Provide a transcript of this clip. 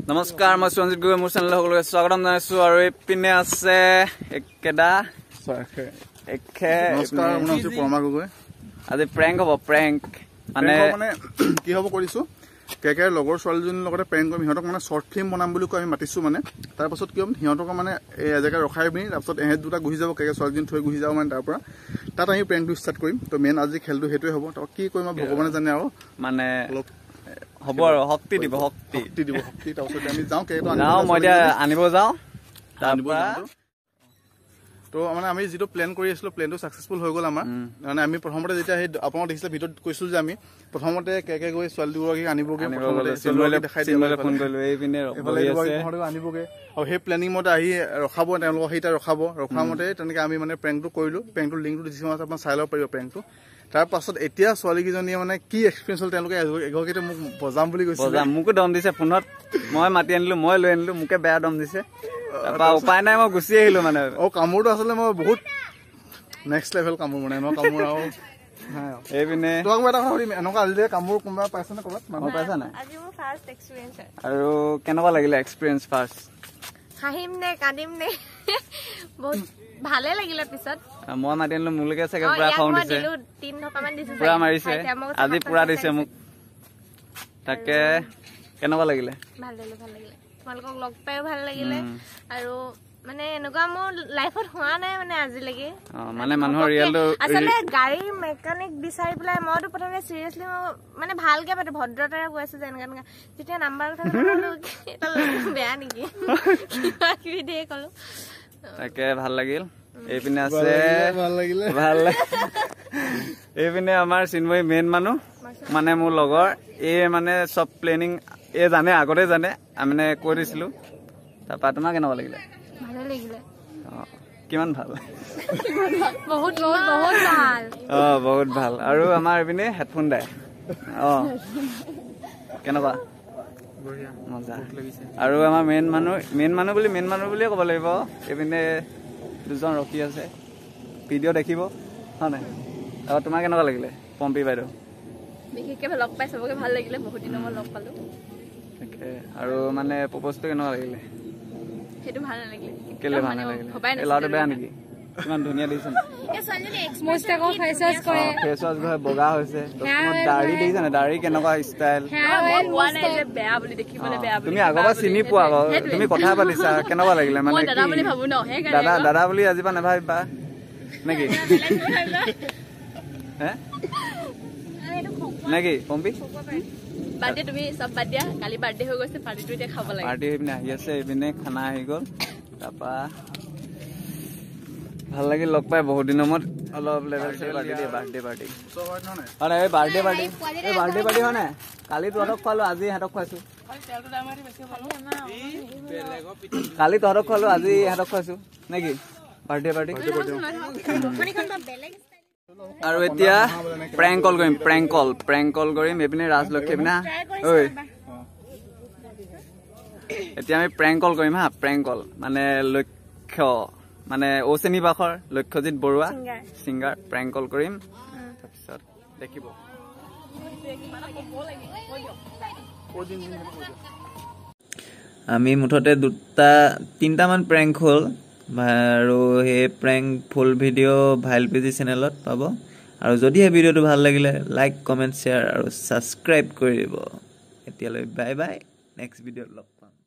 নমস্কাৰ মই সুৰঞ্জিত গগৈ মোৰ চেনেললৈ সকলোকে স্বাগতম জনাইছোঁ আৰু এইপিনে আছে একেদা নমস্কাৰ মোৰ নাম পৰমা গগৈ আজি প্ৰেংক হ'ব প্ৰেংক মানে কি হ'ব কৰিছোঁ কেকেৰ লগৰ ছোৱালীজনীৰ লগতে প্ৰেংক কৰিম সিহঁতক মানে শ্বৰ্ট ফিল্ম বনাম বুলি কৈ আমি মাতিছোঁ মানে তাৰপাছত কি হ'ম সিহঁতক মানে এই এজেগাত ৰখাই পিনি তাৰপাছত এহেঁত দুটা গুচি যাব কেকে ছোৱালীজনী থৈ গুচি যাব মানে তাৰ পৰা তাত আমি প্ৰেংকটো ষ্টাৰ্ট কৰিম তো মেইন আজি খেলটো সেইটোৱে হ'ব তো কি কৰিম ভগৱানে জানে আৰু মানে হ'ব আৰু শক্তি দিব শক্তি তাৰপিছত আমি যাওঁ কেকটো মই এতিয়া আনিব যাওঁ তাৰপৰা তো মানে আমি যিটো প্লেন কৰি আছিলোঁ প্লেনটো ছাকচেছফুল হৈ গ'ল আমাৰ মানে আমি প্ৰথমতে যেতিয়া সেই আপোনাক দেখিছিলে ভিডিঅ'ত কৈছিলোঁ যে আমি প্ৰথমতে কেকে গৈ ছোৱালী দুগৰাকীক আনিবগৈ আনিবগৈ আৰু সেই প্লেনিং মতে আহি ৰখাব তেওঁলোকক সেইটা ৰখা মতে তেনেকৈ আমি মানে প্ৰেংকটো কৰিলোঁ প্ৰেংকটোৰ লিংকটো দিছোঁ আপোনাৰ চাই ল'ব পাৰিব প্ৰেংকটো তাৰপাছত এতিয়া ছোৱালীকেইজনীয়ে মানে কি এক্সপিৰিয়েঞ্চ হ'ল তেওঁলোকে এগৰাকীতে মোক বজাম বুলি কৈছে মোকো দম দিছে ফোনত মই মাতি আনিলোঁ মই লৈ আনিলোঁ মোকে বেয়া দম দিছে তাৰপৰা উপায় নাই মই গুচি আহিলোঁ মানে কামোৰটো আচলতে মই বহুত নেক্সট লেভেল কামোৰ মানে এনেকুৱা কামোৰ আৰু এইপিনে তোমাক মই এটা কথা সুধিম এনেকুৱা আজিলৈকে কামোৰ কোনোবা পাইছেনে ক'ৰবাত মানুহ পাইছা নাই আৰু কেনেকুৱা লাগিলে এক্সপিৰিয়েঞ্চ ফাৰ্ষ্ট হাঁহিম নে কান্দিম নে বহুত ভালে লাগিলে পিছত মই মাতি আনিলোঁ মোলৈকে চাগে পুৰা খং দিছে পুৰা মাৰিছে আজি পুৰা দিছে মোক তাকে কেনেকুৱা লাগিলে ভাল লাগিলে তোমালোকক লগ পাইও ভাল লাগিলে আৰু মানে এনেকুৱা মোৰ লাইফত হোৱা নাই মানে আজিলৈকে মানে মানুহৰ ৰিয়েলটো আচলতে গাড়ীৰ মেকানিক বিচাৰি পেলাই মইতো প্ৰথমে চিৰিয়াছলি মানে ভালকে পাতো ভদ্ৰতাৰে কৈ আছো যে এনেকা যেতিয়া নাম্বাৰ কথা বেয়া নেকি কিবা কিবি দিয়ে ক'লো তাকে ভাল লাগিল এইপিনে আছে ভাল এইপিনে আমাৰ চিন্ময়ী মেইন মানুহ মানে মোৰ লগৰ এই মানে চব প্লেনিং এই জানে আগতে জানে আমি মানে কৈ দিছিলোঁ তাৰপৰা তোমাৰ কেনেকুৱা লাগিলে ভালে লাগিলে কিমান ভাল বহুত ভাল বহুত ভাল আৰু আমাৰ এইপিনে হেডফোন দাই কেনেকুৱা মজা আৰু আমাৰ মেইন মানুহ বুলিয়ে ক'ব লাগিব এইপিনে দুজন ৰখি আছে ভিডিঅ' দেখিব হয় নাই আৰু তোমাৰ কেনেকুৱা লাগিলে পম্পী বাইদেউ বিশেষকৈ লগ পাই চবকে ভাল লাগিলে বহুত দিনৰ মই লগ পালোঁ তাকে আৰু মানে প্ৰপ'জটো কেনেকুৱা লাগিলে সেইটো ভাল নালাগিলে কেলে ভাল নালাগিলে ল'ৰাটো বেয়া নেকি কিমান ধুনীয়া দেখিছে ফেচ ৱাছ গৈ বগা হৈছে দাড়ি দেখিছানে দাড়ি কেনেকুৱা ষ্টাইল তুমি আগৰ পৰা চিনি পোৱা আকৌ তুমি কথা পাতিছা কেনেকুৱা লাগিলে মানে দাদা বুলি আজিৰ পৰা নাভাবিবা নেকি নেকি পম্পী বাৰ্থডে তুমি চব বাদ দিয়া কালি বাৰ্থডে হৈ গৈছে পাৰ্টিটো এতিয়া খাব লাগে পাৰ্টি এইপিনে আহি আছে এইপিনে খানা আহি গ'ল তাৰপৰা ভাল লাগিল লগ পাই বহুত দিনৰ মূৰত অলপ লেভেল বাৰ্থডে পাৰ্টি এই বাৰ্থডে পাৰ্টি হয় নাই কালি তহঁতক খোৱালো আজি ইহঁতক খুৱাইছো কালি তহঁতক খোৱালো আজি ইহঁতক খুৱাইছো নেকি বাৰ্থডে পাৰ্টি আৰু এতিয়া প্ৰেংক কল কৰিম এইপিনে ৰাজলক্ষ্মী পিনে ঐ এতিয়া আমি প্ৰেংক কল কৰিম হা প্ৰেংক কল মানে লক্ষ্য মানে ঔচেনী বাখৰ লক্ষ্যজিৎ বৰুৱা ছিংগাৰ প্ৰেংক কল কৰিম তাৰপিছত দেখিব আমি মুঠতে তিনিটামান প্ৰেংক হ'ল আৰু সেই প্ৰেংক ফুল ভিডিঅ' ভাইল পিজি চেনেলত পাব আৰু যদিহে ভিডিঅ'টো ভাল লাগিলে লাইক কমেণ্ট শ্বেয়াৰ আৰু ছাবস্ক্ৰাইব কৰি দিব এতিয়ালৈ বাই বাই নেক্সট ভিডিঅ'ত লগ পাম